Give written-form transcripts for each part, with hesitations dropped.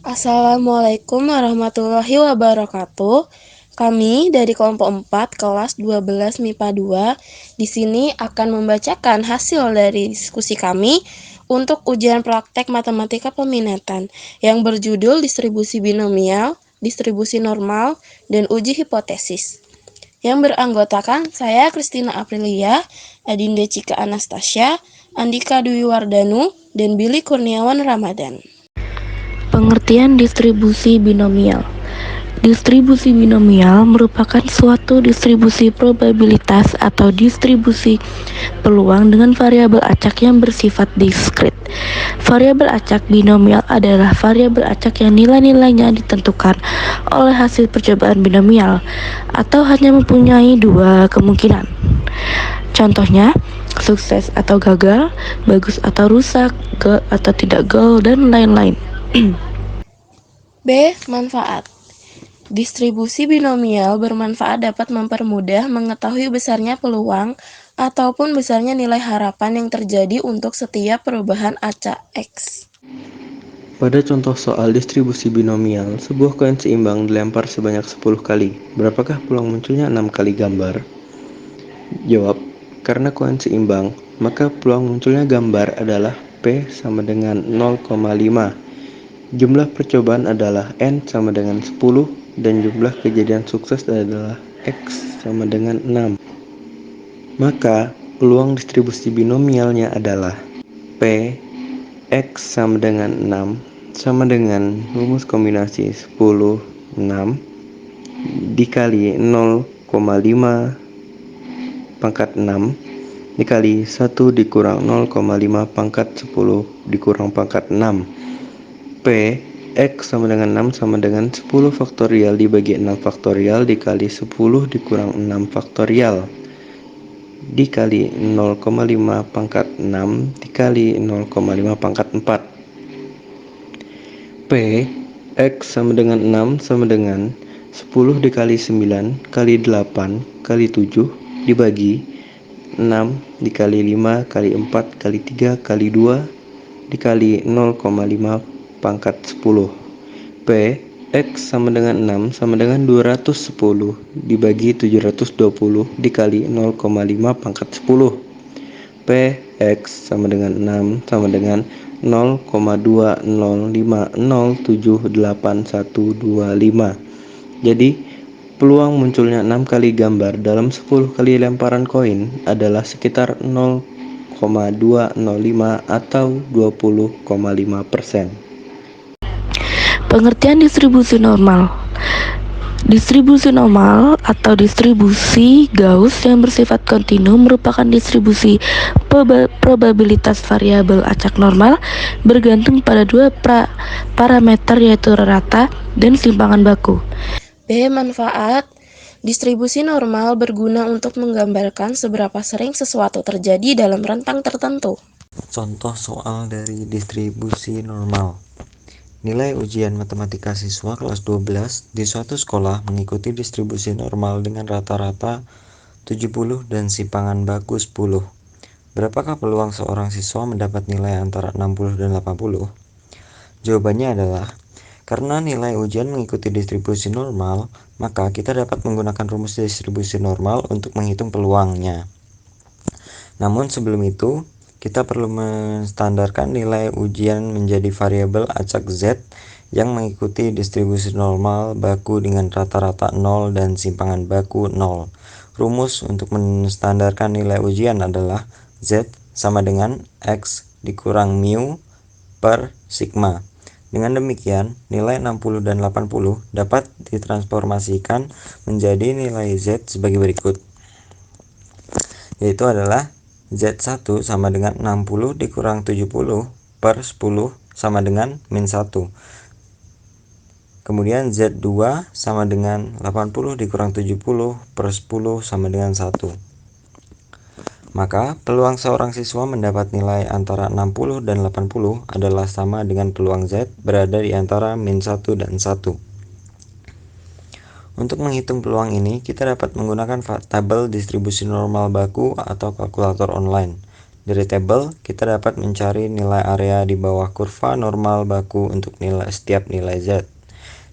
Assalamualaikum warahmatullahi wabarakatuh. Kami dari kelompok 4 kelas 12 MIPA 2 di sini akan membacakan hasil dari diskusi kami untuk ujian praktek matematika peminatan yang berjudul distribusi binomial, distribusi normal, dan uji hipotesis. Yang beranggotakan saya Kristina Aprilia, Adinda Cika Anastasia, Andika Dwi Wardanu, dan Billy Kurniawan Ramadan. Pengertian distribusi binomial. Distribusi binomial merupakan suatu distribusi probabilitas atau distribusi peluang dengan variabel acak yang bersifat diskrit. Variabel acak binomial adalah variabel acak yang nilai-nilainya ditentukan oleh hasil percobaan binomial atau hanya mempunyai dua kemungkinan. Contohnya, sukses atau gagal, bagus atau rusak, goal atau tidak goal, dan lain-lain. B. Manfaat. Distribusi binomial bermanfaat dapat mempermudah mengetahui besarnya peluang ataupun besarnya nilai harapan yang terjadi untuk setiap perubahan acak X. Pada contoh soal distribusi binomial, sebuah koin seimbang dilempar sebanyak 10 kali. Berapakah peluang munculnya 6 kali gambar? Jawab, karena koin seimbang, maka peluang munculnya gambar adalah P sama dengan 0,5. Jumlah percobaan adalah N sama dengan 10 dan jumlah kejadian sukses adalah X sama dengan 6. Maka peluang distribusi binomialnya adalah P X sama dengan 6 sama dengan rumus kombinasi 10, 6 dikali 0,5 pangkat 6 dikali 1 dikurang 0,5 pangkat 10 dikurang pangkat 6. P X sama dengan 6 sama dengan 10 faktorial dibagi 6 faktorial dikali 10 dikurang 6 faktorial dikali 0,5 pangkat 6 dikali 0,5 pangkat 4. P X sama dengan 6 sama dengan 10 dikali 9 kali 8 kali 7 dibagi 6 dikali 5 kali 4 kali 3 kali 2 dikali 0,5 pangkat 10. P X sama dengan 6 sama dengan 210 dibagi 720 dikali 0,5 pangkat 10. P X sama dengan 6 sama dengan 0,2050781125. Jadi, peluang munculnya 6 kali gambar dalam 10 kali lemparan koin adalah sekitar 0,205 atau 20,5%. Pengertian distribusi normal. Distribusi normal atau distribusi Gauss yang bersifat kontinu merupakan distribusi probabilitas variabel acak normal bergantung pada dua parameter yaitu rata dan simpangan baku. B. Manfaat. Distribusi normal berguna untuk menggambarkan seberapa sering sesuatu terjadi dalam rentang tertentu. Contoh soal dari distribusi normal. Nilai ujian matematika siswa kelas 12 di suatu sekolah mengikuti distribusi normal dengan rata-rata 70 dan simpangan baku 10. Berapakah peluang seorang siswa mendapat nilai antara 60 dan 80? Jawabannya adalah, karena nilai ujian mengikuti distribusi normal, maka kita dapat menggunakan rumus distribusi normal untuk menghitung peluangnya. Namun sebelum itu, kita perlu menstandarkan nilai ujian menjadi variabel acak Z yang mengikuti distribusi normal baku dengan rata-rata 0 dan simpangan baku 0. Rumus untuk menstandarkan nilai ujian adalah Z sama dengan X dikurang mu per sigma. Dengan demikian, nilai 60 dan 80 dapat ditransformasikan menjadi nilai Z sebagai berikut, yaitu adalah Z1 sama dengan 60 dikurang 70 per 10 sama dengan min 1. Kemudian Z2 sama dengan 80 dikurang 70 per 10 sama dengan 1. Maka peluang seorang siswa mendapat nilai antara 60 dan 80 adalah sama dengan peluang Z berada di antara min 1 dan 1. Untuk menghitung peluang ini, kita dapat menggunakan tabel distribusi normal baku atau kalkulator online. Dari tabel, kita dapat mencari nilai area di bawah kurva normal baku untuk setiap nilai Z.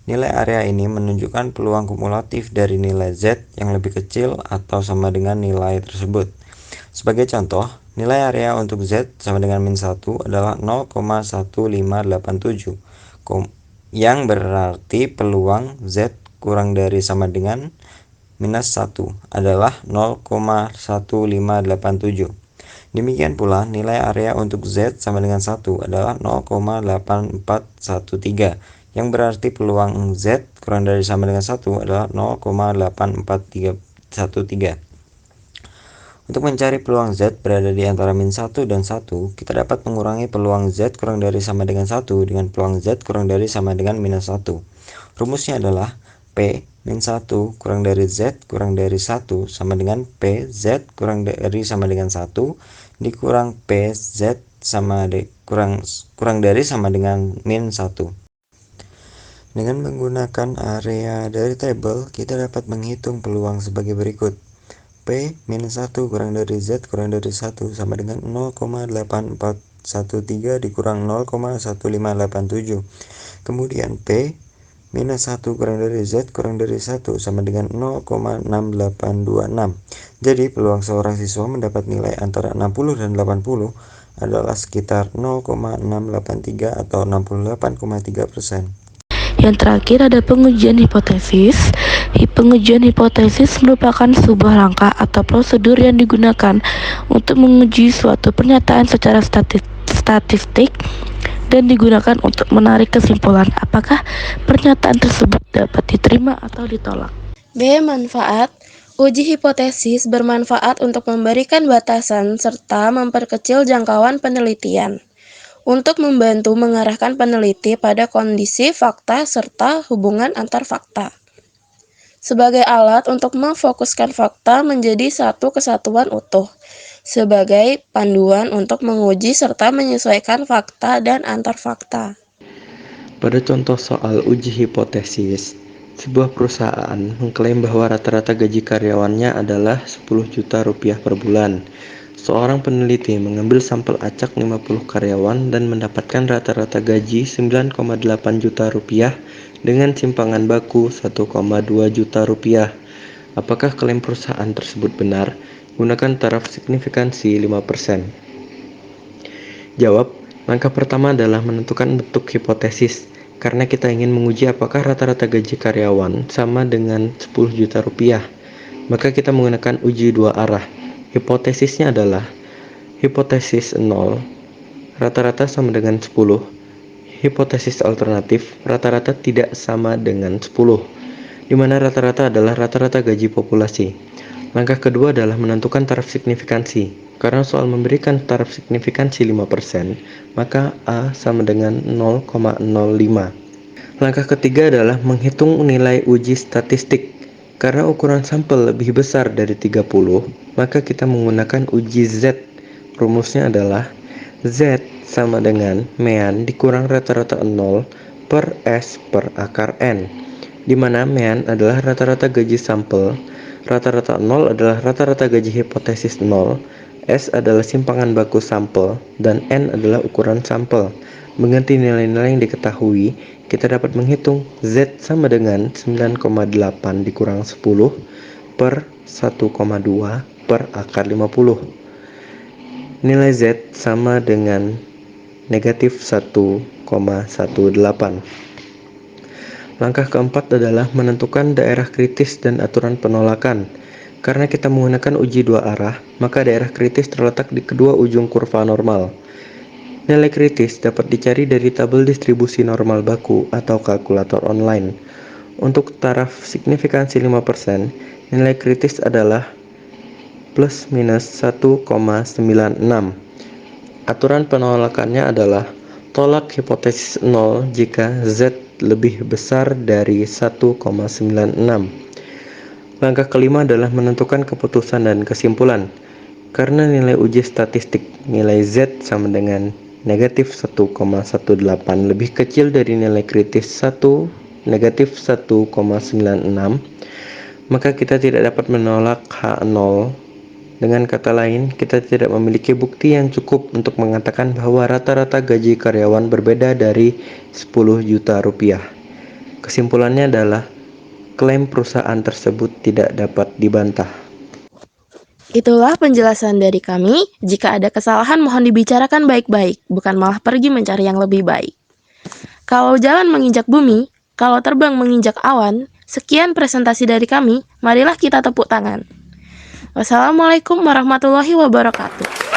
Nilai area ini menunjukkan peluang kumulatif dari nilai Z yang lebih kecil atau sama dengan nilai tersebut. Sebagai contoh, nilai area untuk Z sama dengan min 1 adalah 0,1587, yang berarti peluang Z kurang dari sama dengan minus 1 adalah 0,1587. Demikian pula, nilai area untuk Z sama dengan 1 adalah 0,8413, yang berarti peluang Z kurang dari sama dengan 1 adalah 0,84313. Untuk mencari peluang Z berada di antara min 1 dan 1, kita dapat mengurangi peluang Z kurang dari sama dengan 1 dengan peluang Z kurang dari sama dengan minus 1. Rumusnya adalah P min 1 kurang dari Z kurang dari 1 sama dengan P Z kurang dari sama dengan 1 dikurang P Z kurang dari sama dengan min 1. Dengan menggunakan area dari tabel, kita dapat menghitung peluang sebagai berikut. P minus 1 kurang dari Z kurang dari 1 sama dengan 0,8413 dikurang 0,1587. Kemudian P minus 1 kurang dari Z kurang dari 1 sama dengan 0,6826. Jadi peluang seorang siswa mendapat nilai antara 60 dan 80 adalah sekitar 0,683 atau 68,3%. Yang terakhir ada pengujian hipotesis. Pengujian hipotesis merupakan sebuah langkah atau prosedur yang digunakan untuk menguji suatu pernyataan secara statistik dan digunakan untuk menarik kesimpulan apakah pernyataan tersebut dapat diterima atau ditolak. B. Manfaat. Uji hipotesis bermanfaat untuk memberikan batasan serta memperkecil jangkauan penelitian, untuk membantu mengarahkan peneliti pada kondisi fakta serta hubungan antar fakta, sebagai alat untuk memfokuskan fakta menjadi satu kesatuan utuh, sebagai panduan untuk menguji serta menyesuaikan fakta dan antar fakta. Pada contoh soal uji hipotesis, sebuah perusahaan mengklaim bahwa rata-rata gaji karyawannya adalah 10 juta rupiah per bulan. Seorang peneliti mengambil sampel acak 50 karyawan dan mendapatkan rata-rata gaji 9,8 juta rupiah dengan simpangan baku 1,2 juta rupiah. Apakah klaim perusahaan tersebut benar? Gunakan taraf signifikansi 5%. Jawab, langkah pertama adalah menentukan bentuk hipotesis, karena kita ingin menguji apakah rata-rata gaji karyawan sama dengan 10 juta rupiah. Maka kita menggunakan uji dua arah. Hipotesisnya adalah hipotesis 0, rata-rata sama dengan 10. Hipotesis alternatif, rata-rata tidak sama dengan 10, di mana rata-rata adalah rata-rata gaji populasi. Langkah kedua adalah menentukan taraf signifikansi. Karena soal memberikan taraf signifikansi 5%, maka A sama dengan 0,05. Langkah ketiga adalah menghitung nilai uji statistik. Karena ukuran sampel lebih besar dari 30, maka kita menggunakan uji Z. Rumusnya adalah Z sama dengan mean dikurang rata-rata 0 per S per akar N, di mana mean adalah rata-rata gaji sampel, rata-rata 0 adalah rata-rata gaji hipotesis 0, S adalah simpangan baku sampel, dan N adalah ukuran sampel. Mengganti nilai-nilai yang diketahui, kita dapat menghitung Z sama dengan 9,8 dikurang 10 per 1,2 per akar 50. Nilai Z sama dengan negatif 1,18. Langkah keempat adalah menentukan daerah kritis dan aturan penolakan. Karena kita menggunakan uji dua arah, maka daerah kritis terletak di kedua ujung kurva normal. Nilai kritis dapat dicari dari tabel distribusi normal baku atau kalkulator online. Untuk taraf signifikansi 5%, nilai kritis adalah plus minus 1,96. Aturan penolakannya adalah tolak hipotesis 0 jika Z lebih besar dari 1,96. Langkah kelima adalah menentukan keputusan dan kesimpulan. Karena nilai uji statistik nilai Z sama dengan negatif 1,18 lebih kecil dari nilai kritis 1 negatif 1,96, maka kita tidak dapat menolak H0 Dengan kata lain, kita tidak memiliki bukti yang cukup untuk mengatakan bahwa rata-rata gaji karyawan berbeda dari 10 juta rupiah. Kesimpulannya adalah, klaim perusahaan tersebut tidak dapat dibantah. Itulah penjelasan dari kami. Jika ada kesalahan mohon dibicarakan baik-baik, bukan malah pergi mencari yang lebih baik. Kalau jalan menginjak bumi, kalau terbang menginjak awan, sekian presentasi dari kami. Marilah kita tepuk tangan. Wassalamualaikum warahmatullahi wabarakatuh.